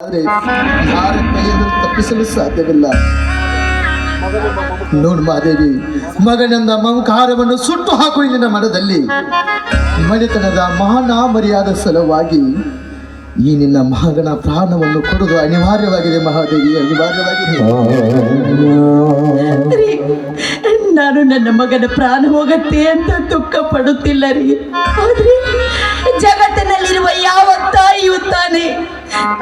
ಆದ್ರೆ ಯಾರ ಕೈಯನ್ನು ತಪ್ಪಿಸಲು ಸಾಧ್ಯವಿಲ್ಲ. ನೋಡು ಮಹಾದೇವಿ, ಮಗನೆಂದ ಮಮಕಾರವನ್ನು ಸುಟ್ಟು ಹಾಕು ಇಲ್ಲಿನ ಮನದಲ್ಲಿ. ಮನೆತನದ ಮಹಾನಾಮರಿಯಾದ ಸಲುವಾಗಿ ಈ ನಿನ್ನ ಮಗನ ಪ್ರಾಣವನ್ನು ಕೊಡುವುದು ಅನಿವಾರ್ಯವಾಗಿದೆ ಮಹಾದೇವಿ, ಅನಿವಾರ್ಯವಾಗಿದೆ. ನಾನು ನನ್ನ ಮಗನ ಪ್ರಾಣ ಹೋಗತ್ತೆ ಅಂತ ದುಃಖ ಪಡುತ್ತಿಲ್ಲ ರೀ. ಆದ್ರೆ ಜಗತ್ತಿನಲ್ಲಿರುವ ಯಾವ ತಾಯಿಯೂ ತಾನೆ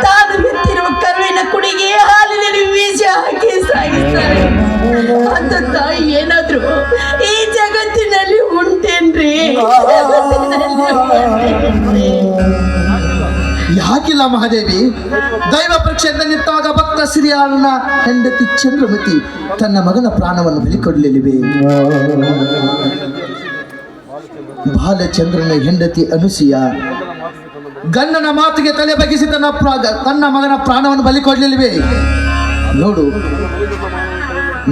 ತಾನು ಬಿತ್ತಿರುವ ಕರುವಿನ ಕುಡಿಗೆ ಹಾಲಿನಲ್ಲಿ ವಿಷ ಹಾಕಿ ಸಾಗಿಸ್ತಾರೆ. ಅಂತ ತಾಯಿ ಏನಾದ್ರು ಈ ಜಗತ್ತಿನಲ್ಲಿ ಉಂಟೇನ್ರಿ? ಯಾಕಿಲ್ಲ ಮಹಾದೇವಿ? ದೈವ ಪರೀಕ್ಷೆಯಿಂದ ನಿಂತಾಗ ಭಕ್ತ ಸಿರಿಯಾಳನ ಹೆಂಡತಿ ಚಂದ್ರಮತಿ ತನ್ನ ಮಗನ ಪ್ರಾಣವನ್ನು ಬಲಿಕೊಡಲಿವೆ. ಬಾಲಚಂದ್ರನ ಹೆಂಡತಿ ಅನುಸೂಯ ಗಂಡನ ಮಾತಿಗೆ ತಲೆ ಬಗ್ಗಿಸಿ ತನ್ನ ಮಗನ ಪ್ರಾಣವನ್ನು ಬಲಿಕೊಡಲಿವೆ. ನೋಡು,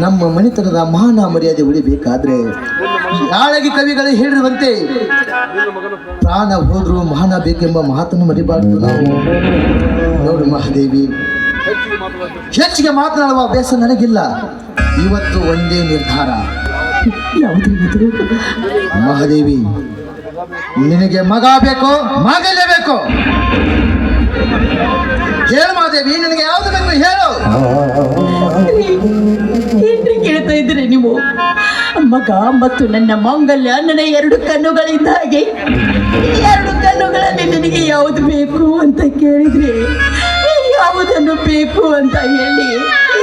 ನಮ್ಮ ಮನೆತನದ ಮಾನ ಮರ್ಯಾದೆ ಉಳಿಬೇಕಾದ್ರೆ ಯಾಳಗಿ ಕವಿಗಳು ಹೇಳಿರುವಂತೆ ಪ್ರಾಣ ಹೋದ್ರೂ ಮಾನ ಬೇಕೆಂಬ ಮಾತನ್ನು ಮರಿಬಾರ್ದು ನಾವು. ನೋಡು ಮಹಾದೇವಿ, ಹೆಚ್ಚಿಗೆ ಮಾತನಾಡುವ ಅಭ್ಯಾಸ ನನಗಿಲ್ಲ. ಇವತ್ತು ಒಂದೇ ನಿರ್ಧಾರ. ಮಹಾದೇವಿ, ನಿನಗೆ ಮಗ ಬೇಕು, ಮಗಲೇ ಬೇಕು. ಹೇಳು ಮಹಾದೇವಿ, ನಿನಗೆ ಯಾವುದು ಬೇಕು ಹೇಳು. ಏನ್ರಿ ಕೇಳ್ತಾ ಇದ್ರೆ ನೀವು? ಮಗ ಮತ್ತು ನನ್ನ ಮಾಂಗಲ್ಯ ನನ್ನ ಎರಡು ಕಣ್ಣುಗಳಿಂದ ಹಾಗೆ ಎರಡು ಕಣ್ಣುಗಳಲ್ಲಿ ನಿನಗೆ ಯಾವುದು ಬೇಕು ಅಂತ ಕೇಳಿದ್ರೆ ಯಾವುದನ್ನು ಬೇಕು ಅಂತ ಹೇಳಿ,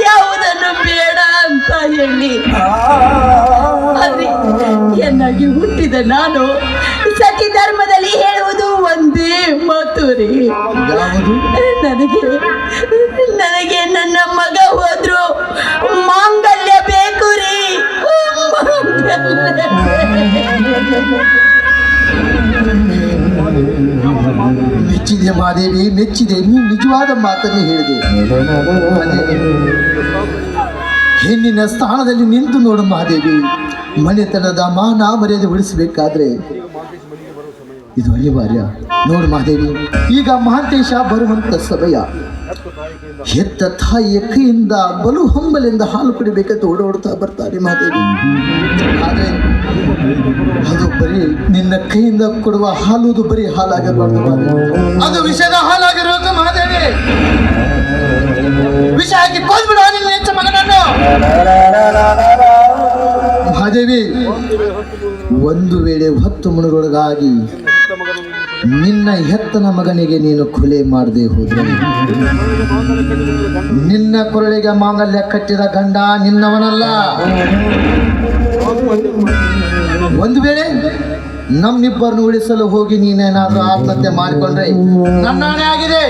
ಯಾವುದನ್ನು ಬೇಡ ಅಂತ ಹೇಳಿ. ಅದೇ ಚೆನ್ನಾಗಿ ಹುಟ್ಟಿದ ನಾನು ಸತಿ ಧರ್ಮದಲ್ಲಿ ಹೇಳುವುದು ಒಂದೇ ಮಾತು ರೀ. ನನಗೆ ನನ್ನ ಮಗ ಹೋದ್ರು ಮಾಂಗಲ್ಯ ಬೇಕು ರೀ. ಮೆಚ್ಚಿದೆ ಮಹಾದೇವಿ, ಮೆಚ್ಚಿದೆ. ನೀನು ನಿಜವಾದ ಮಾತನ್ನು ಹೇಳಿದೆ. ಹೆಣ್ಣಿನ ಸ್ಥಾನದಲ್ಲಿ ನಿಂತು ನೋಡು ಮಹಾದೇವಿ. ಮನೆತನದ ಮಾನ ಮರ್ಯಾದೆ ಉಳಿಸಬೇಕಾದ್ರೆ ಇದು ಅನಿವಾರ್ಯ. ನೋಡು ಮಹಾದೇವಿ, ಈಗ ಮಹಾಂತೇಶ ಬರುವಂತ ಸಮಯ. ಹೆತ್ತ ತಾಯಿಯ ಕೈಯಿಂದ ಬಲು ಹಂಬಲಿಂದ ಹಾಲು ಕುಡಿಬೇಕಂತ ಓಡಾಡ್ತಾ ಬರ್ತಾರೆ ಮಹಾದೇವಿ. ಆದ್ರೆ ಅದು ಬರೀ ನಿನ್ನ ಕೈಯಿಂದ ಕೊಡುವ ಹಾಲು, ಅದು ಬರೀ ಹಾಲಾಗಿರಬಾರ್ದು, ಅದು ವಿಷದ ಹಾಲಾಗಿರೋದು ಮಹಾದೇವಿ. ವಿಷ ಹಾಕಿ ಕೊಂದ್ಬಿಡ ನಿನ್ನ ಹೆಚ್ಚ ಮಗನನ್ನು. ಮಹಾದೇವಿ, ಒಂದು ವೇಳೆ 10 ಮಣರೊಳಗಾಗಿ ನಿನ್ನ ಹೆತ್ತನ ಮಗನಿಗೆ ನೀನು ಕೊಲೆ ಮಾಡದೆ ಹೋದ್ರೆ ನಿನ್ನ ಕೊರಳಿಗೆ ಮಾಂಗಲ್ಯ ಕಟ್ಟಿದ ಗಂಡ ನಿನ್ನವನಲ್ಲ. ಒಂದು ವೇಳೆ ನಮ್ಮಿಬ್ಬರನ್ನು ಉಳಿಸಲು ಹೋಗಿ ನೀನೇನಾದ್ರೂ ಆತ್ಮಹತ್ಯೆ ಮಾಡಿಕೊಂಡ್ರೆ ನನ್ನಾಣೆ ಆಗಿದೆ.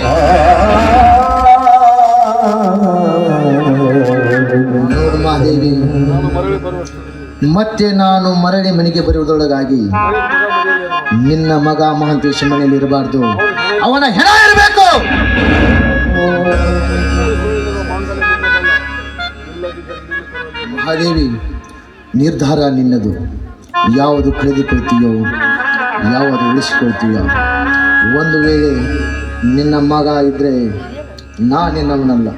ನೋಡು ಮಹಾದೇವಿ, ಮತ್ತೆ ನಾನು ಮರಳಿ ಮನೆಗೆ ಬರುವುದರೊಳಗಾಗಿ ನಿನ್ನ ಮಗ ಮಹಾಂತೇಶ ಮನೆಯಲ್ಲಿ ಇರಬಾರ್ದು, ಅವನ ಹೆಣ ಇರಬೇಕು. ಮಹಾದೇವಿ, ನಿರ್ಧಾರ ನಿನ್ನದು. ಯಾವುದು ಕಳೆದುಕೊಳ್ತೀಯೋ, ಯಾವುದು ಉಳಿಸಿಕೊಳ್ತೀಯೋ. ಒಂದು ವೇಳೆ ನಿನ್ನ ಮಗ ಇದ್ರೆ ನಾ ನಿನ್ನವನಲ್ಲ.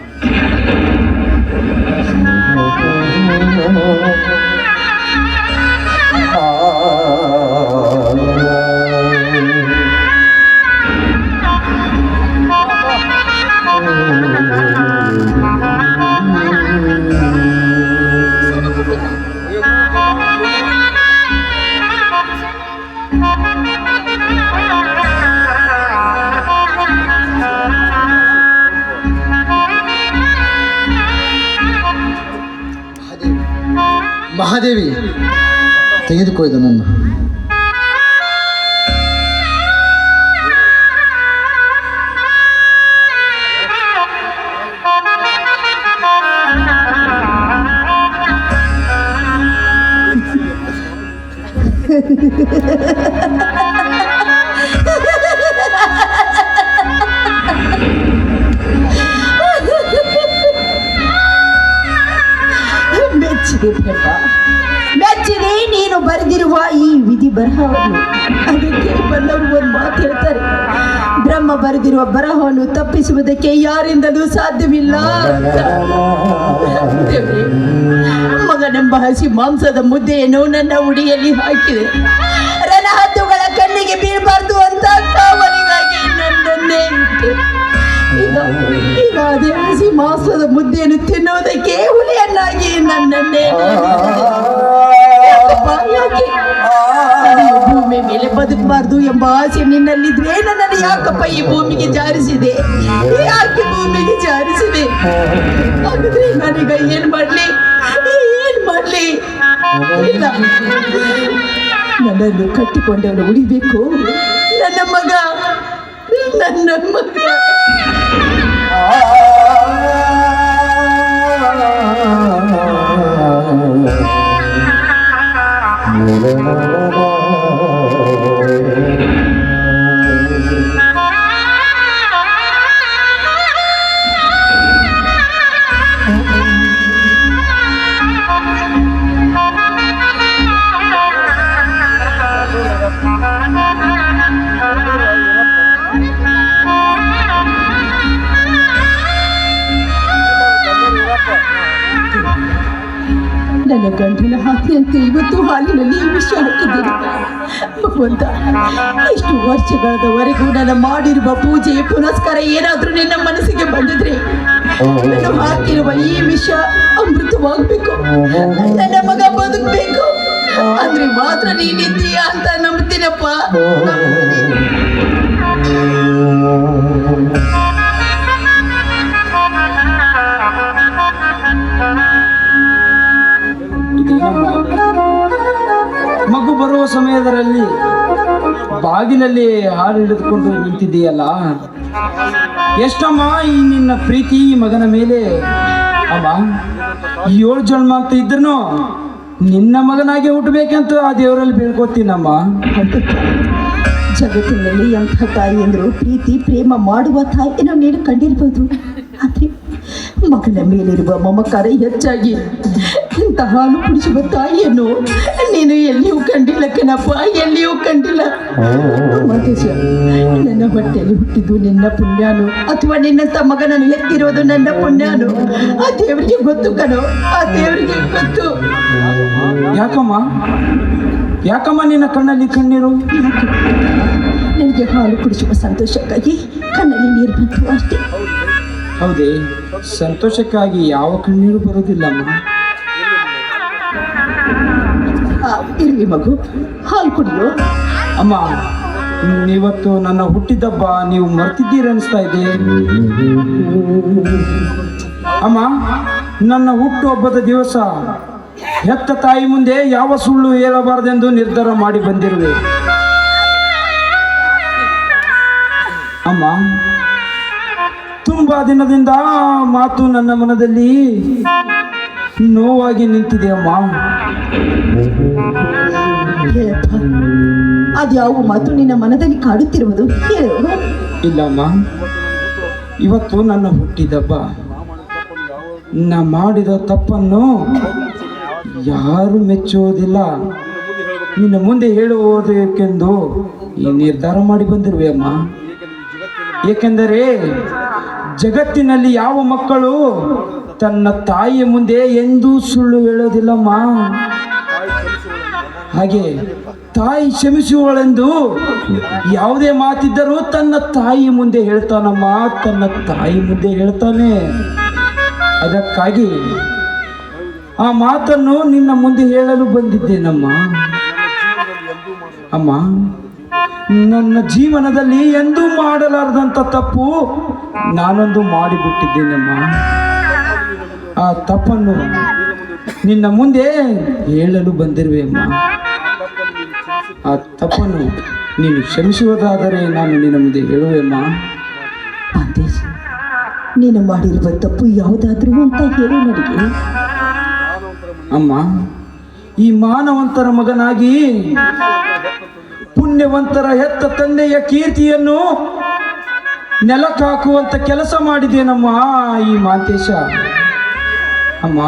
ಮಹಾದೇವಿ, ತೆಗೆದುಕೋ ಇದನ್ನು. ಮೆಚ್ಚಿದೆ ನೀನು ಬರೆದಿರುವ ಈ ವಿಧಿ ಬರಹವನ್ನು. ಅದಕ್ಕೆ ಬಂದವರು ಒಂದು ಮಾತು ಹೇಳ್ತಾರೆ, ಬ್ರಹ್ಮ ನಮ್ಮ ಬರೆದಿರುವ ಬರಹವನ್ನು ತಪ್ಪಿಸುವುದಕ್ಕೆ ಯಾರಿಂದಲೂ ಸಾಧ್ಯವಿಲ್ಲ. ದೇವ್ರೇ, ಮಗನೆಂಬ ಹಸಿ ಮಾಂಸದ ಮುದ್ದೆಯನ್ನು ನನ್ನ ಉಡಿಯಲ್ಲಿ ಹಾಕಿದೆ. ರಣಹದ್ದುಗಳ ಕಣ್ಣಿಗೆ ಬೀಳಬಾರ್ದು ಅಂತ ಕಾವಲಿಗಾಗಿ ನನ್ನನ್ನೇ ಇಟ್ಟೆ. ಈಗ ಅದೇ ಹಸಿ ಮಾಂಸದ ಮುದ್ದೆಯನ್ನು ತಿನ್ನುವುದಕ್ಕೆ ಹುಲಿಯನ್ನಾಗಿ ನನ್ನನ್ನೇ ಯಾಕೆ ಭೂಮಿ ಮೇಲೆ ಬದುಕಬಾರ್ದು ಎಂಬ ಆಸೆ ನಿನ್ನಲ್ಲಿದ್ರೆ ನನ್ನನ್ನು ಯಾಕಪ್ಪ ಈ ಭೂಮಿಗೆ ಜಾರಿಸಿದೆ? ಯಾಕೆ ಭೂಮಿಗೆ ಜಾರಿಸಿದೆ? ಹಾಗಾದ್ರೆ ನಾನೀಗ ಏನ್ ಮಾಡ್ಲಿ? ಇಲ್ಲ, ನನ್ನನ್ನು ಕಟ್ಟಿಕೊಂಡವನು ಉಳಿಬೇಕು. ನನ್ನ ಮಗ ನನ್ನ ಗಂಡಿನ ಹಾಕಿದಂತೆ ಇವತ್ತು ಹಾಲಿನಲ್ಲಿ ವಿಷ ಹಾಕಿದ್ದೇನೆ. ಭಗವಂತ, ಇಷ್ಟು ವರ್ಷಗಳವರೆಗೂ ನಾನು ಮಾಡಿರುವ ಪೂಜೆ ಪುನಸ್ಕಾರ ಏನಾದ್ರೂ ನಿನ್ನ ಮನಸ್ಸಿಗೆ ಬಂದಿದ್ರೆ ನಾನು ಹಾಕಿರುವ ಈ ವಿಷ ಅಮೃತವಾಗಬೇಕು, ನನ್ನ ಮಗ ಬದುಕಬೇಕು ಅಂದ್ರೆ ಮಾತ್ರ ನೀನಿದ್ದೀಯ ಅಂತ ನಂಬ್ತೀನಪ್ಪ. ಮಗು ಬರುವ ಸಮಯದಲ್ಲಿ ಬಾಗಿಲಲ್ಲಿ ಹಾಲು ಹಿಡಿದುಕೊಂಡು ನಿಂತಿದ್ದೀಯಲ್ಲ, ಎಷ್ಟಮ್ಮ ಈ ನಿನ್ನ ಪ್ರೀತಿ ಮಗನ ಮೇಲೆ. ಅಮ್ಮ, 7 ಜನ್ಮ ಅಂತ ಇದ್ರೂ ನಿನ್ನ ಮಗನಾಗೆ ಹುಟ್ಟಬೇಕಂತ ಆ ದೇವರಲ್ಲಿ ಬೇಡ್ಕೋತೀನಮ್ಮ. ಜಗತ್ತಿನಲ್ಲಿ ಎಂಥ ತಾಯಿಯಂದ್ರು ಪ್ರೀತಿ ಪ್ರೇಮ ಮಾಡುವ ತಾಯಿಯನ್ನು ನೀನು ಕಂಡಿರ್ಬೋದು. ಆದರೆ ಮಗನ ಮೇಲಿರುವ ಮಮಕಾರ ಹೆಚ್ಚಾಗಿ ಇಂಥ ಹಾಲು ಕುಡಿಸುವ ತಾಯಿಯನ್ನು ನೀನು ಎಲ್ಲಿಯೂ ಕಂಡಿಲ್ಲ ಕಣಪ್ಪ, ಎಲ್ಲಿಯೂ ಕಂಡಿಲ್ಲ. ಮಹೇಶ, ನನ್ನ ಹೊಟ್ಟೆಯಲ್ಲಿ ಹುಟ್ಟಿದ್ದು ನಿನ್ನ ಪುಣ್ಯನು ಅಥವಾ ನಿನ್ನಂಥ ಮಗನನ್ನು ಎತ್ತಿರೋದು ನನ್ನ ಪುಣ್ಯನು? ಆ ದೇವರಿಗೆ ಗೊತ್ತು ಕಣೋ, ಆ ದೇವರಿಗೆ ಗೊತ್ತು. ಯಾಕಮ್ಮ ನಿನ್ನ ಕಣ್ಣಲ್ಲಿ ಕಣ್ಣೀರು? ನನಗೆ ಹಾಲು ಕುಡಿಸುವ ಸಂತೋಷಕ್ಕಾಗಿ ಕಣ್ಣಲ್ಲಿ ನೀರು ಬಂತು ಅಷ್ಟೇ. ಹೌದೇ? ಸಂತೋಷಕ್ಕಾಗಿ ಯಾವ ಕಣ್ಣೀರು ಬರೋದಿಲ್ಲಮ್ಮ. ಇರ್ಲಿ ಮಗು, ಹಾಲು ಕುಡಿಯೋ. ಅಮ್ಮ, ಇವತ್ತು ನನ್ನ ಹುಟ್ಟಿದಬ್ಬ ನೀವು ಮರ್ತಿದ್ದೀರ ಅನಿಸ್ತಾ ಇದೆ. ಅಮ್ಮ, ನನ್ನ ಹುಟ್ಟುಹಬ್ಬದ ದಿವಸ ಹೆತ್ತ ತಾಯಿ ಮುಂದೆ ಯಾವ ಸುಳ್ಳು ಹೇಳಬಾರದೆಂದು ನಿರ್ಧಾರ ಮಾಡಿ ಬಂದಿರುವೆ. ಅಮ್ಮ, ತುಂಬಾ ದಿನದಿಂದ ಮಾತು ನನ್ನ ಮನದಲ್ಲಿ ನೋವಾಗಿ ನಿಂತಿದೆ ಅಮ್ಮ. ಅದ್ಯಾವ ಮಾತು ನಿನ್ನ ಮನದಲ್ಲಿ ಕಾಡುತ್ತಿರುವುದು? ಇಲ್ಲಮ್ಮ, ಇವತ್ತು ನನ್ನ ಹುಟ್ಟಿದಬ್ಬ. ನಾ ಮಾಡಿದ ತಪ್ಪನ್ನು ಯಾರು ಮೆಚ್ಚುವುದಿಲ್ಲ, ನಿನ್ನ ಮುಂದೆ ಹೇಳುವುದಕ್ಕೆಂದು ಈ ನಿರ್ಧಾರ ಮಾಡಿ ಬಂದಿರುವೆ ಅಮ್ಮ. ಏಕೆಂದರೆ ಜಗತ್ತಿನಲ್ಲಿ ಯಾವ ಮಕ್ಕಳು ತನ್ನ ತಾಯಿಯ ಮುಂದೆ ಎಂದೂ ಸುಳ್ಳು ಹೇಳೋದಿಲ್ಲಮ್ಮ. ಹಾಗೆ ತಾಯಿ ಕ್ಷಮಿಸುವಳೆಂದು ಯಾವುದೇ ಮಾತಿದ್ದರೂ ತನ್ನ ತಾಯಿ ಮುಂದೆ ಹೇಳ್ತಾನಮ್ಮ, ತನ್ನ ತಾಯಿ ಮುಂದೆ ಹೇಳ್ತಾನೆ. ಅದಕ್ಕಾಗಿ ಆ ಮಾತನ್ನು ನಿನ್ನ ಮುಂದೆ ಹೇಳಲು ಬಂದಿದ್ದೇನಮ್ಮ. ಅಮ್ಮ, ನನ್ನ ಜೀವನದಲ್ಲಿ ಎಂದೂ ಮಾಡಲಾರದಂಥ ತಪ್ಪು ನಾನೊಂದು ಮಾಡಿಬಿಟ್ಟಿದ್ದೇನಮ್ಮ. ಆ ತಪ್ಪನ್ನು ನಿನ್ನ ಮುಂದೆ ಹೇಳಲು ಬಂದಿರುವೆ ಅಮ್ಮ. ಆ ತಪ್ಪನ್ನು ನೀನು ಕ್ಷಮಿಸುವುದಾದರೆ ನಾನು ನಿನ್ನ ಮುಂದೆ ಹೇಳುವೆಮ್ಮ. ನೀನು ಮಾಡಿರುವ ತಪ್ಪು ಯಾವುದಾದ್ರೂ ಅಂತ ಹೇಳು ನನಗೆ. ಅಮ್ಮ, ಈ ಮಾನವಂತರ ಮಗನಾಗಿ ಪುಣ್ಯವಂತರ ಹೆತ್ತ ತಂದೆಯ ಕೀರ್ತಿಯನ್ನು ನೆಲಕ್ಕಾಕುವಂತ ಕೆಲಸ ಮಾಡಿದ್ದೇನಮ್ಮ ಈ ಮಾಂತೇಶ. ಅಮ್ಮ,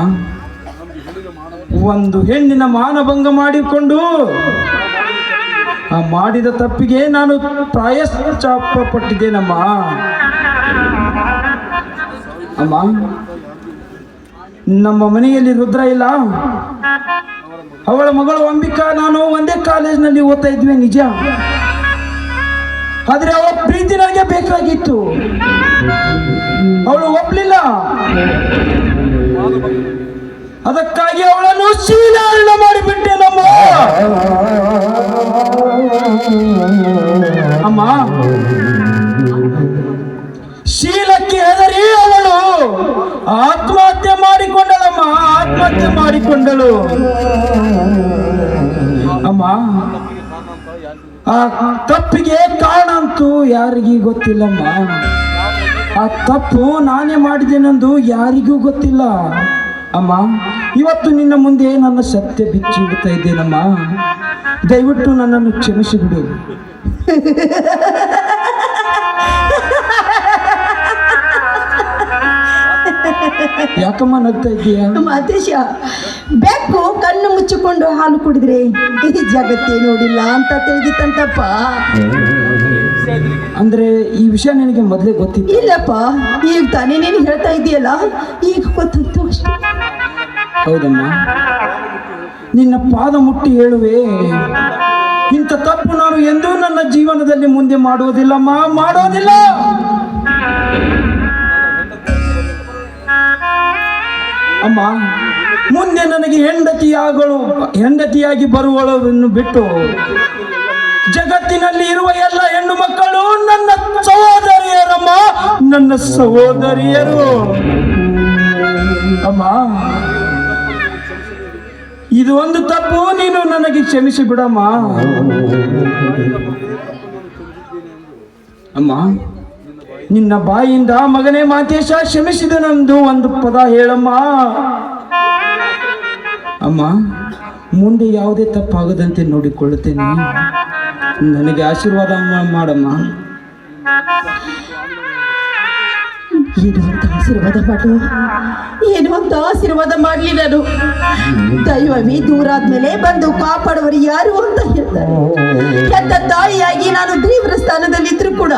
ಒಂದು ಹೆಣ್ಣಿನ ಮಾನಭಂಗ ಮಾಡಿಕೊಂಡು ಆ ಮಾಡಿದ ತಪ್ಪಿಗೆ ನಾನು ಪ್ರಾಯಶ್ಚಾಪ ಪಟ್ಟಿದ್ದೇನಮ್ಮ. ಅಮ್ಮ, ನಮ್ಮ ಮನೆಯಲ್ಲಿ ರುದ್ರ ಇಲ್ಲ, ಅವಳ ಮಗಳು ಅಂಬಿಕಾ ನಾನು ಒಂದೇ ಕಾಲೇಜಿನಲ್ಲಿ ಓದ್ತಾ ಇದ್ವಿ ನಿಜ. ಆದ್ರೆ ಅವಳ ಪ್ರೀತಿ ನನಗೆ ಬೇಕಾಗಿತ್ತು, ಅವಳು ಒಪ್ಲಿಲ್ಲ. ಅದಕ್ಕಾಗಿ ಅವಳನ್ನು ಶೀಲಾರಣ ಮಾಡಿಬಿಟ್ಟೆ ನಮ್ಮ ಅಮ್ಮ. ಶೀಲಕ್ಕೆ ಹೆದರಿ ಅವಳು ಆತ್ಮಹತ್ಯೆ ಮಾಡಿಕೊಂಡಳಮ್ಮ, ಆತ್ಮಹತ್ಯೆ ಮಾಡಿಕೊಂಡಳು ಅಮ್ಮ. ಆ ತಪ್ಪಿಗೆ ಕಾರಣ ಅಂತೂ ಯಾರಿಗೂ ಗೊತ್ತಿಲ್ಲಮ್ಮ. ಆ ತಪ್ಪು ನಾನೇ ಮಾಡಿದ್ದೇನೆಂದು ಯಾರಿಗೂ ಗೊತ್ತಿಲ್ಲ ಅಮ್ಮ. ಇವತ್ತು ನಿನ್ನ ಮುಂದೆ ನನ್ನ ಸತ್ಯ ಬಿಚ್ಚಿಡ್ತಾ ಇದ್ದೇನಮ್ಮ. ದಯವಿಟ್ಟು ನನ್ನನ್ನು ಕ್ಷಮಿಸಿಬಿಡು. ಯಾಕಮ್ಮ ನಗ್ತಾ ಇದ್ದೀಯಾ? ಮಾತೇಶ, ಬೆಕ್ಕು ಕಣ್ಣು ಮುಚ್ಚಿಕೊಂಡು ಹಾಲು ಕುಡಿದ್ರೆ ಈ ಜಗತ್ತೇ ನೋಡಿಲ್ಲ ಅಂತ ತಿಳಿದಿತ್ತಂತಪ್ಪ. ಅಂದ್ರೆ ಈ ವಿಷಯ ನಿನಗೆ ಮೊದಲೇ ಗೊತ್ತಿತ್ತು? ಇಲ್ಲಪ್ಪ, ಈಗ ತಾನೇ ನೀನು ಹೇಳ್ತಾ ಇದೆಯಲ್ಲ, ಈಗ ಗೊತ್ತಾಯ್ತು ಅಷ್ಟೇ. ಹೌದಮ್ಮ, ನಿನ್ನ ಪಾದ ಮುಟ್ಟಿ ಹೇಳುವೆ, ಇಂಥ ತಪ್ಪು ನಾನು ಎಂದೂ ನನ್ನ ಜೀವನದಲ್ಲಿ ಮುಂದೆ ಮಾಡುವುದಿಲ್ಲಮ್ಮ, ಮಾಡೋದಿಲ್ಲ. ಅಮ್ಮ, ಮುಂದೆ ನನಗೆ ಹೆಂಡತಿಯಾಗಿ ಬರುವಳನ್ನು ಬಿಟ್ಟು ಜಗತ್ತಿನಲ್ಲಿ ಇರುವ ಎಲ್ಲ ಹೆಣ್ಣು ಮಕ್ಕಳು ನನ್ನ ಸಹೋದರಿಯರಮ್ಮ, ನನ್ನ ಸಹೋದರಿಯರು ಅಮ್ಮ. ಇದು ಒಂದು ತಪ್ಪು, ನೀನು ನನಗೆ ಕ್ಷಮಿಸಿ ಬಿಡಮ್ಮ. ಅಮ್ಮ, ನಿನ್ನ ಬಾಯಿಯಿಂದ ಮಗನೇ ಮಾತೇಶ ಕ್ಷಮಿಸಿದನೆಂದು ಒಂದು ಪದ ಹೇಳಮ್ಮ. ಅಮ್ಮ, ಮುಂದೆ ಯಾವುದೇ ತಪ್ಪಾಗದಂತೆ ನೋಡಿಕೊಳ್ಳುತ್ತೇನೆ, ನನಗೆ ಆಶೀರ್ವಾದ ಮಾಡಮ್ಮ. ಏನು ಅಂತ ಆಶೀರ್ವಾದ ಮಾಡು, ಏನು ಅಂತ ಆಶೀರ್ವಾದ ಮಾಡಲಿ ನಾನು. ದೈವವೇ ದೂರ ಆದ್ಮೇಲೆ ಬಂದು ಕಾಪಾಡುವರು ಯಾರು ಅಂತ ಹೇಳ್ತಾರೆ. ಹೆತ್ತ ತಾಯಿಯಾಗಿ ನಾನು ದೇವರ ಸ್ಥಾನದಲ್ಲಿದ್ರೂ ಕೂಡ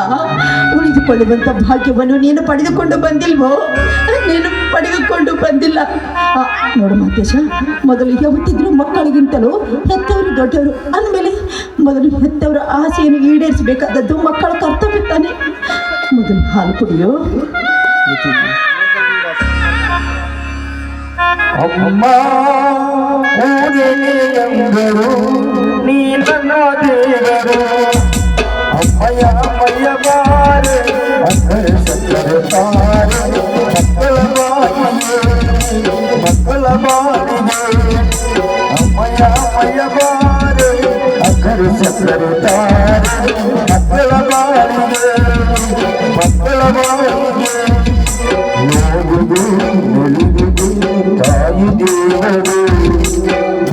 ಉಳಿದುಕೊಳ್ಳುವಂತ ಭಾಗ್ಯವನ್ನು ನೀನು ಪಡೆದುಕೊಂಡು ಬಂದಿಲ್ವೋ? ನೀನು ಪಡೆದುಕೊಂಡು ಬಂದಿಲ್ಲ. ನೋಡು ಮಾತೇಶ, ಮೊದಲು ಯಾವತ್ತಿದ್ರು ಮಕ್ಕಳಿಗಿಂತಲೂ ಹೆತ್ತವರು ದೊಡ್ಡವರು ಅಂದಮೇಲೆ ಮೊದಲು ಹೆತ್ತವರ ಆಸೆಯನ್ನು ಈಡೇರಿಸಬೇಕಾದದ್ದು ಮಕ್ಕಳ ಕರ್ತವ್ಯ ತಾನೆ. ಮೊದಲು ಹಾಲು ಕುಡಿಯೋ. ಅಮ್ಮ ಎಂದರು ನೀ ನನ್ನ ದೇವರು, ಅಮ್ಮಯ ಮಯ್ಯ ಬಾರೆ ಅಕ್ಕರೆ ಸಕ್ಕರೆ ತಾರೆ, ಮಕ್ಕಳ ಬಾರಿಗೆ ಅಮ್ಮಯ ಮಯ್ಯ ಬಾರೆ ಅಕ್ಕರೆ ಸಕ್ಕರೆ ತಾರೆ, ಮಕ್ಕಳ ಬಾರಿಗೆ ಮಕ್ಕಳ ಬಾರಿಗೆ ನೋಡುದು ನಲಿಯುವುದು ತಾಯಿ ದೇವರು,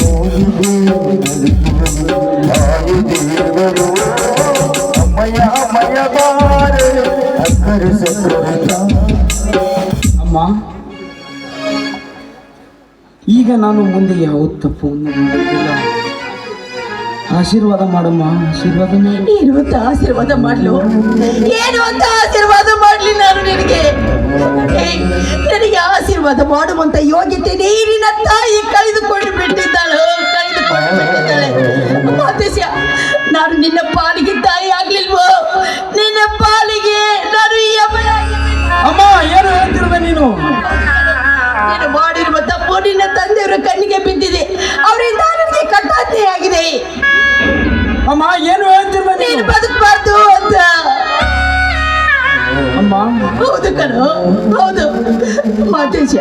ನೋಡುದು ನಲಿಯುವುದು ತಾಯಿ ದೇವರು, ಅಮ್ಮಯ ಅಮ್ಮಯ ಬಾರೆ ಅಕ್ಕರೆ ಸಕ್ಕರೆ ತಾರೆ. ಅಮ್ಮ, ಈಗ ನಾನು ಮುಂದೆ ಯಾವ ತಪ್ಪನ್ನು ಮಾಡುವುದಿಲ್ಲ. ಆಶೀರ್ವಾದ ಮಾಡಮ್ಮ, ಆಶೀರ್ವಾದ ಮಾಡು. ಏನು ಅಂತ ಆಶೀರ್ವಾದ ಮಾಡ್ಲು? ಏನು ಅಂತ ಆಶೀರ್ವಾದ ಮಾಡ್ಲಿ ನಾನು ನಿನಗೆ? ನನಗೆ ಆಶೀರ್ವಾದ ಮಾಡುವಂತ ಯೋಗ್ಯತೆ ನೀರಿನ ತಾಯಿ ಕಳೆದುಕೊಂಡು ಬಿಟ್ಟಿದ್ದಾಳು, ಕಳೆದುಕೊಂಡು ಬಿಟ್ಟಿದ್ದಾಳೆ. ಮಾತೇಶ, ನಾನು ನಿನ್ನ ಪಾಲಿಗೆ ತಾಯಿ ಆಗ್ಲಿಲ್ವೋ? ನಿನ್ನ ಪಾಲಿಗೆ ನಾನು ಯಮನಾಗಿ. ಅಮ್ಮ, ಏನು ಹೇಳ್ತಿರುವೆ ನೀನು? ನೀನು ಮಾಡಿರುವ ತಪ್ಪು ನಿನ್ನ ತಂದೆಯವರ ಕಣ್ಣಿಗೆ ಬಿದ್ದಿದೆ, ಅವರಿಂದ ನನಗೆ ಕಟ್ಟಾತೆ ಆಗಿದೆ. ಅಮ್ಮ, ಏನು ಹೇಳ್ತಿರುವೆ ನೀನು ನೀನು? ಬದುಕಬಾರ್ದು ಅಂತ. ಅಮ್ಮ, ಹೌದು ಕಣೋ, ಹೌದು ಮಾತೇಶ,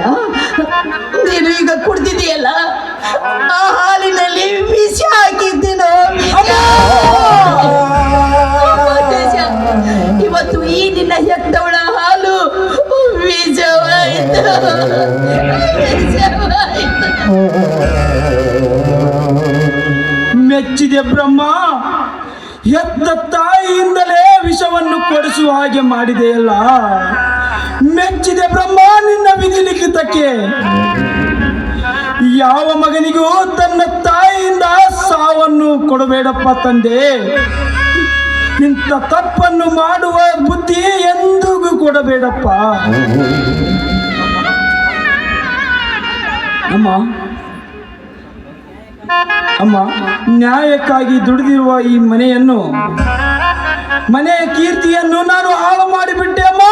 ನೀನು ಈಗ ಕುಡ್ದಿದೆಯಲ್ಲ, ಆ ಹಾಲಿನಲ್ಲಿ ವಿಷ ಹಾಕಿದ್ದೇನೋ. ಮಾತೇಶ, ಇವತ್ತು ಈ ನಿನ್ನ ಹೆತ್ತವಳ ಹಾಲು ವಿಷವಾಯಿತು, ವಿಷವಾಯಿತು. ಮೆಚ್ಚಿದೆ ಬ್ರಹ್ಮ, ಹೆತ್ತ ತಾಯಿಯಿಂದಲೇ ವಿಷವನ್ನು ಕೊಡಿಸುವ ಹಾಗೆ ಮಾಡಿದೆಯಲ್ಲ. ಮೆಚ್ಚಿದೆ ಬ್ರಹ್ಮ ನಿನ್ನ ವಿಧಿ ಲಿಖಿತಕ್ಕೆ. ಯಾವ ಮಗನಿಗೂ ತನ್ನ ತಾಯಿಯಿಂದ ಸಾವನ್ನು ಕೊಡಬೇಡಪ್ಪ ತಂದೆ. ಇಂಥ ತಪ್ಪನ್ನು ಮಾಡುವ ಬುದ್ಧಿ ಎಂದಿಗೂ ಕೊಡಬೇಡಪ್ಪ. ಅಮ್ಮ ಅಮ್ಮ, ನ್ಯಾಯಕ್ಕಾಗಿ ದುಡಿದಿರುವ ಈ ಮನೆಯ ಕೀರ್ತಿಯನ್ನು ನಾನು ಹಾಳು ಮಾಡಿಬಿಟ್ಟೆ ಅಮ್ಮ.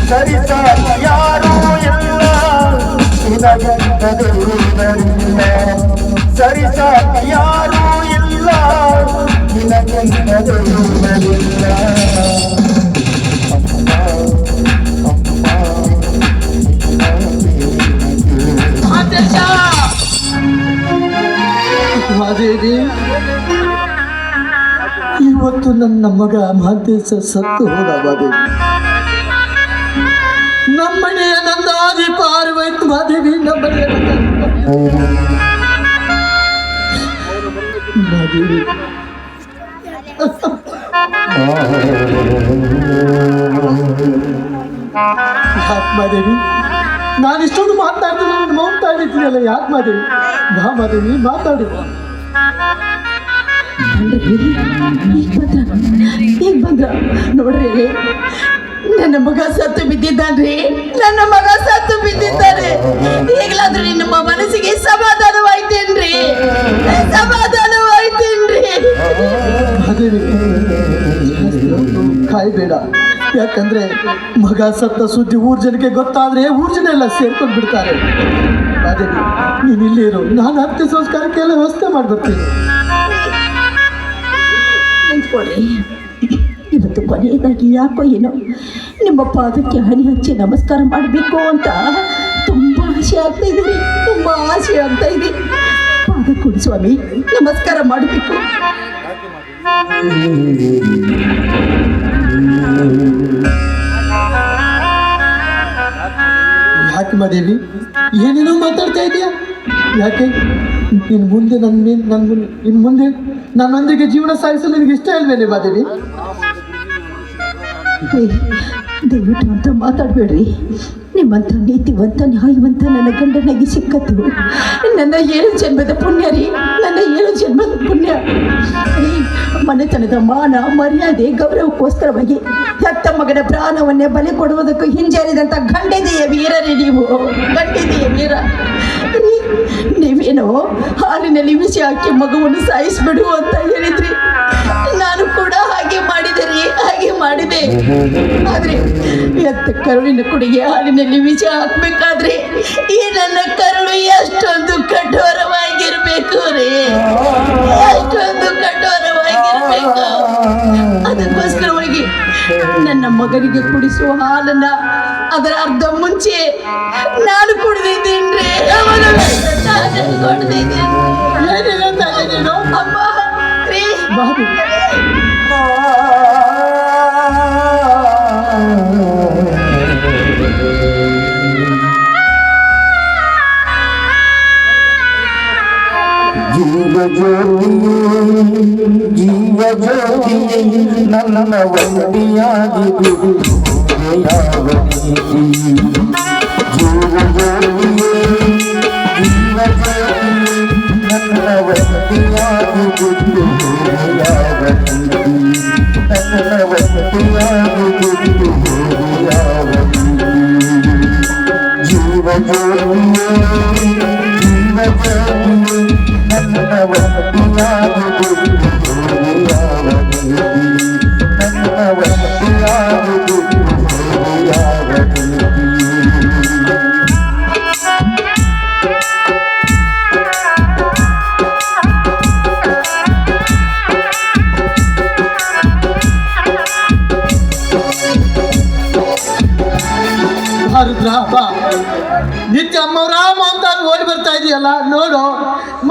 ಸರಿ ಯಾರು ಇಲ್ಲ ನಿನಗೆಂದರಿಲ್ಲ, ಸರಿ ಯಾರು ಇಲ್ಲ ನಿನಗೆಂದರಿಲ್ಲ. ಮಾದೇವಿ, ಇವತ್ತು ನನ್ನ ಮಗ ಮಹಂತೇಶ ಸತ್ತು ಹೋದ. ಮಾದೇವಿ, ನಮ್ಮನೆಯ ನಂದಾದಿ ಪಾರ್ವೈತ್. ಮಾದೇವಿ, ನಮ್ಮನೆಯ ಮಾದೇವಿ, ಮಾದೇವಿ, ನಾನು ಇಷ್ಟೊಂದು ಮಾತಾಡ್ತೀನಿ, ಮಾತಾಡಿದ್ದೀನಲ್ಲ, ಯಾಕೆ ಮಾದೇವಿ? ಬಾ ಮಾದೇವಿ, ಮಾತಾಡಿ. ಈಗ ಬಂದ್ರ ನೋಡ್ರಿ, ನನ್ನ ಮಗ ಸತ್ತು ಬಿದ್ದಿದ್ದಾನ್ರಿ, ನನ್ನ ಮಗ ಸತ್ತು ಬಿದ್ದಿದ್ದಾನೆ. ಈಗಲಾದ್ರೂ ನಿಮ್ಮ ಮನಸ್ಸಿಗೆ ಸಮಾಧಾನವಾಯ್ತೇನ್ರಿ? ಸಮಾಧಾನವಾಯ್ತೇನ್ರಿ? ಮಾದೇವಿ, ಕಾಯ್ಬೇಡ. ಯಾಕಂದ್ರೆ ಮಗ ಸತ್ತ ಸುದ್ದಿ ಊರ್ ಜನಕ್ಕೆ ಗೊತ್ತಾದ್ರೆ ಊರ್ ಜನ ಎಲ್ಲ ಸೇರ್ಕೊಂಡು ಬಿಡ್ತಾರೆ. ಮಾದೇವಿ, ನೀನ್ ಇಲ್ಲಿ ಇರು, ನಾನು ಅಂತ್ಯ ಸಂಸ್ಕಾರಕ್ಕೆಲ್ಲ ವ್ಯವಸ್ಥೆ ಮಾಡ್ಬರ್ತೀನಿ. ನಿಂತ್ಕೊಳ್ಳಿ. ಇವತ್ತು ಕೊನೆಯದಾಗಿ ಯಾಕೋ ಏನೋ ನಿಮ್ಮ ಪಾದಕ್ಕೆ ಹನಿ ಹಚ್ಚಿ ನಮಸ್ಕಾರ ಮಾಡಬೇಕು ಅಂತ ತುಂಬ ಆಸೆ ಆಗ್ತಾ ಇದೆ, ತುಂಬ ಆಸೆ ಆಗ್ತಾ ಇದೆ. ಪಾದ ಕೊಡಿ ಸ್ವಾಮಿ, ನಮಸ್ಕಾರ ಮಾಡಬೇಕು. ಯಾಕೆ ಮಾದೇವಿ, ಏನೇನೋ ಮಾತಾಡ್ತಾ ಇದೆಯಾ? ಯಾಕೆ ಇನ್ನು ಮುಂದೆ ಇನ್ನು ಮುಂದೆ ನನ್ನೊಂದಿಗೆ ಜೀವನ ಸಾಗಿಸಲು ನಿನಗೆ ಇಷ್ಟ ಇಲ್ವೇನೆ ಮಾದೇವಿ? ದಯವಿಟ್ಟು ಅಂತ ಮಾತಾಡಬೇಡ್ರಿ. ನಿಮ್ಮಂಥ ನೀತಿವಂತ ನ್ಯಾಯವಂತ ನನ್ನ ಗಂಡನಾಗಿ ಸಿಕ್ಕತ್ತು ನನ್ನ 7 ಜನ್ಮದ ಪುಣ್ಯ ರೀ, ನನ್ನ 7 ಜನ್ಮದ ಪುಣ್ಯ ರೀ. ಮನೆತನದ ಮಾನ ಮರ್ಯಾದೆ ಗೌರವಕ್ಕೋಸ್ಕರವಾಗಿ ಹೆತ್ತ ಮಗನ ಪ್ರಾಣವನ್ನೇ ಬಲಿ ಕೊಡುವುದಕ್ಕೂ ಹಿಂಜರಿದಂಥ ಗಂಡಿದೆಯ ವೀರರೇ ನೀವು, ಗಂಡಿದೆಯ ವೀರ ರೀ. ನೀವೇನೋ ಹಾಲಿನಲ್ಲಿ ವಿಷ ಹಾಕಿ ಮಗುವನ್ನು ಸಾಯಿಸ್ಬಿಡು ಅಂತ ಹೇಳಿದ್ರಿ, ನಾನು ಕೂಡ ಹಾಗೆ ಮಾಡಿದೆ ರೀ, ಹಾಗೆ ಮಾಡಿದೆ. ಆದ್ರೆ ಎತ್ತ ಕರುಳಿನ ಕುಡಿಗೆ ಹಾಲಿನಲ್ಲಿ ವಿಷ ಹಾಕ್ಬೇಕಾದ್ರೆ ಈ ನನ್ನ ಕರುಳು ಎಷ್ಟೊಂದು ಕಠೋರವಾಗಿರ್ಬೇಕು ರೀ, ಎಷ್ಟೊಂದು ಕಠೋರವಾಗಿರ್ಬೇಕು. ಅದಕ್ಕೋಸ್ಕರವಾಗಿ ನನ್ನ ಮಗನಿಗೆ ಕುಡಿಸುವ ಹಾಲನ್ನ ಅದರ ಅರ್ಧ ಮುಂಚೆ ನಾನು ಕುಡಿದಿದ್ದೀನಿ, ಅಮ್ಮ ರೀ. ಜೀವ ಜ್ಯೋತಿಯೇ ನನ್ನ ಒಂಟಿಯಾಗಿ ಬಿಡು ಯಾವ ನೀತಿ. ಜೀವ ಜ್ಯೋತಿಯೇ ನನ್ನ ಒಂಟಿಯಾಗಿ ಬಿಡು ಯಾವ ನೀತಿ. ನನ್ನ ಒಂಟಿಯಾಗಿ ಬಿಡು ಯಾವ ನೀತಿ. ಜೀವ ಜ್ಯೋತಿಯೇ ನನ್ನ ಒಂಟಿಯಾಗಿ ಬಿಡು ಯಾವ ನೀತಿ. ನನ್ನ ಒಂಟಿಯಾಗಿ ಬಿಡು ಯಾವ ನೀತಿ. ರುದ್ರ, ಬಾ. ನಿತ್ಯ ಅಮ್ಮವ್ರ ಅಂತ ಓಡಿ ಬರ್ತಾ ಇದೆಯಲ್ಲ, ನೋಡು,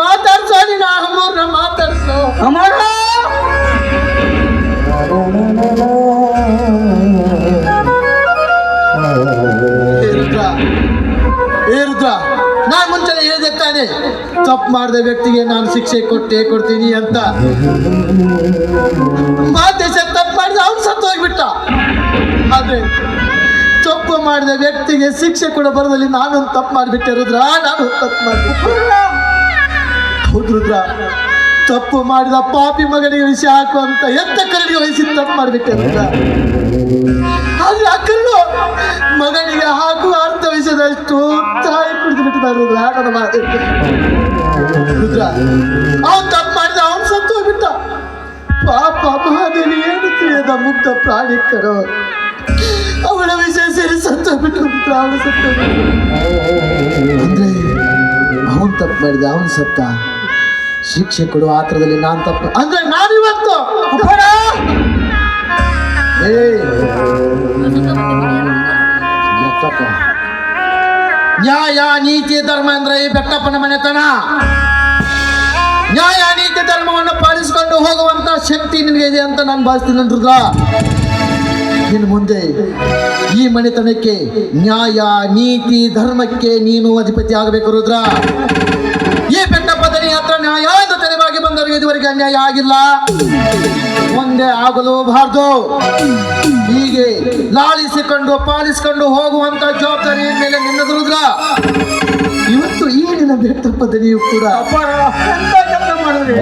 ಮಾತಾಡ್ಸೋ, ನೀನು ಅಮ್ಮವ್ರನ್ನ ಮಾತಾಡ್ಸೋ. ಅಮರ ತಾನೆ ತಪ್ಪು ಮಾಡಿದ ವ್ಯಕ್ತಿಗೆ ನಾನು ಶಿಕ್ಷೆ ಕೊಡ್ತೀನಿ ಅಂತ. ಮಾದೇಶ ತಪ್ಪು ಮಾಡಿದ ಅವ್ನು ಸತ್ತು ಹೋಗ್ಬಿಟ್ಟ. ಆದ್ರೆ ತಪ್ಪು ಮಾಡಿದ ವ್ಯಕ್ತಿಗೆ ಶಿಕ್ಷೆ ಕೂಡ ಬರೋದಲ್ಲಿ ನಾನೊಂದು ತಪ್ಪು ಮಾಡಿಬಿಟ್ಟೆ ರುದ್ರ. ನಾನು ತಪ್ಪು ಮಾಡಿಬಿಟ್ಟೆ. ಹೌದು ರುದ್ರ, ತಪ್ಪು ಮಾಡಿದ ಪಾಪಿ ಮಗನಿಗೆ ವಿಷ ಹಾಕುವಂತ ಎತ್ತ ಕರಡಿಗೆ ವಹಿಸಿ ತಪ್ಪು ಮಾಡಿಬಿಟ್ಟೆ ರುದ್ರ. ಆದ್ರೆ ಆ ಕಲ್ಲು ಮಗನಿಗೆ ಹಾಕುವ ಅರ್ಥ ವಿಷಯದಷ್ಟು ತಾಯಿ ಕುಡಿದು ಬಿಟ್ಟಿದ್ದಾರೆ ರುದ್ರ. ನನ್ನ ಮಾತು ರುದ್ರ, ಅವನು ತಪ್ಪು ಮಾಡಿದ ಅವನು ಸತ್ತು ಹೋಗ್ಬಿಟ್ಟ. ಪಾಪ ಮಹಾದೇವಿ ಏನು ತಿಳಿಯದ ಮುಗ್ಧ ಪ್ರಾಣಿಕರು ಅವಳ ವಿಷಯ ಸೇರಿ ಸತ್ತು ಹೋಗ್ಬಿಟ್ಟು ಅವನು ಸತ್ತು ಅಂದ್ರೆ ಅವನು ತಪ್ಪು ಮಾಡಿದ ಅವನು ಸತ್ತ. ಶಿಕ್ಷೆ ಕೊಡುವ ಆತ್ರದಲ್ಲಿ ನಾನು ತಪ್ಪು ಅಂದ್ರೆ ನಾನಿವತ್ತು ನ್ಯಾಯ ನೀತಿ ಧರ್ಮ ಅಂದ್ರೆ ಈ ಬೆಟ್ಟಪ್ಪನ ಮನೆತನ. ನ್ಯಾಯ ನೀತಿ ಧರ್ಮವನ್ನು ಪಾಲಿಸಿಕೊಂಡು ಹೋಗುವಂತ ಶಕ್ತಿ ನಿನಗೆ ಇದೆ ಅಂತ ನಾನು ಭಾವಿಸ್ತೀನಿ ರುದ್ರ. ಇನ್ನು ಮುಂದೆ ಈ ಮನೆತನಕ್ಕೆ ನ್ಯಾಯ ನೀತಿ ಧರ್ಮಕ್ಕೆ ನೀನು ಅಧಿಪತಿ ಆಗಬೇಕು ರುದ್ರ. ಈ ಬೆಟ್ಟಪ್ಪ ದನಿ ಹತ್ರ ನ್ಯಾಯ ಎಂದು ತೆರವಾಗಿ ಬಂದವರಿಗೆ ಇದುವರೆಗೆ ಅನ್ಯಾಯ ಆಗಿಲ್ಲ, ಮುಂದೆ ಆಗಲೂಬಾರ್ದು. ಹೀಗೆ ಲಾಲಿಸಿಕೊಂಡು ಪಾಲಿಸಿಕೊಂಡು ಹೋಗುವಂತ ಜವಾಬ್ದಾರಿ ಮೇಲೆ ನಿನ್ನದು ರುದ್ರ. ಇವತ್ತು ಈ ನಿನ್ನ ಬೆಟ್ಟಪ್ಪ ದನಿಯು ಕೂಡ ಮಾಡಿದ್ರೆ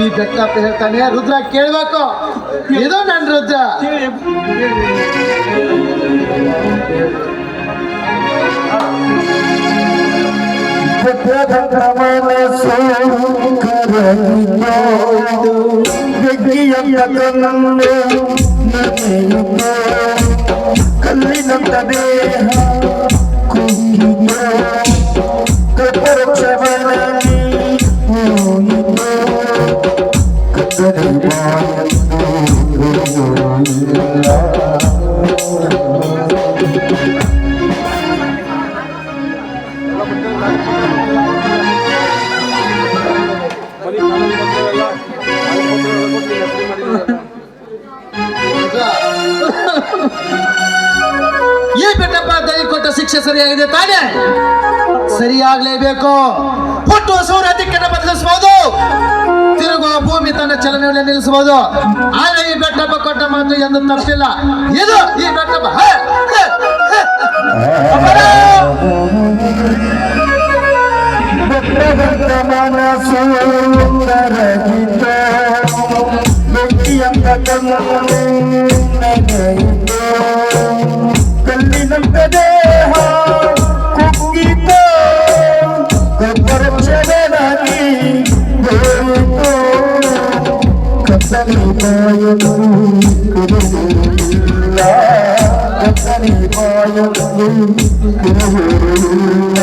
ಈ ಬೆಟ್ಟಪ್ಪ ಹೇಳ್ತಾನೆ ರುದ್ರ ಕೇಳ್ಬೇಕು. ಇದು ನನ್ ರುದ್ರ. ಕಲ್ಲಿನಂತ ದೇಹ ಕುಂಗಿದೋ ಕಪರಕ್ಷವನಾಗಿ ಹೋಗಿದೋ ಕತ್ತರಿ ಈ ಬೆಟ್ಟಪ್ಪ ದನಿ ಕೊಟ್ಟ ಶಿಕ್ಷೆ ಸರಿಯಾಗಿದೆ ತಾನೇ? ಸರಿಯಾಗಲೇಬೇಕು. ಹುಟ್ಟುವ ಸೂರ್ಯ ದಿಕ್ಕನ್ನು ಬದಲಿಸಬಹುದು, ತಿರುಗುವ ಭೂಮಿ ತನ್ನ ಚಲನೆಯನ್ನು ನಿಲ್ಲಿಸಬಹುದು. ಆದ್ರೆ ಈ ಬೆಟ್ಟಪ್ಪ ಕೊಟ್ಟ ಮಾತು ಎಂದು ತಪ್ಪಿಲ್ಲ. ಇದು ಈ ಬೆಟ್ಟಪ್ಪ ಮನಸ್ಸು ಕಲ್ಲಿನಂತ ದೇಹ ಕುಗ್ಗಿತೋ ಕಪರಕ್ಷವನಾಗಿ ಹೋಯಿತೋ ಕತ್ತಲಿ ಬಾಯಲು ಕುರುಹುಲ್ಲ ಕತ್ತಲಿ ಬಾಯಲು ಕುರುಹುಲ್ಲ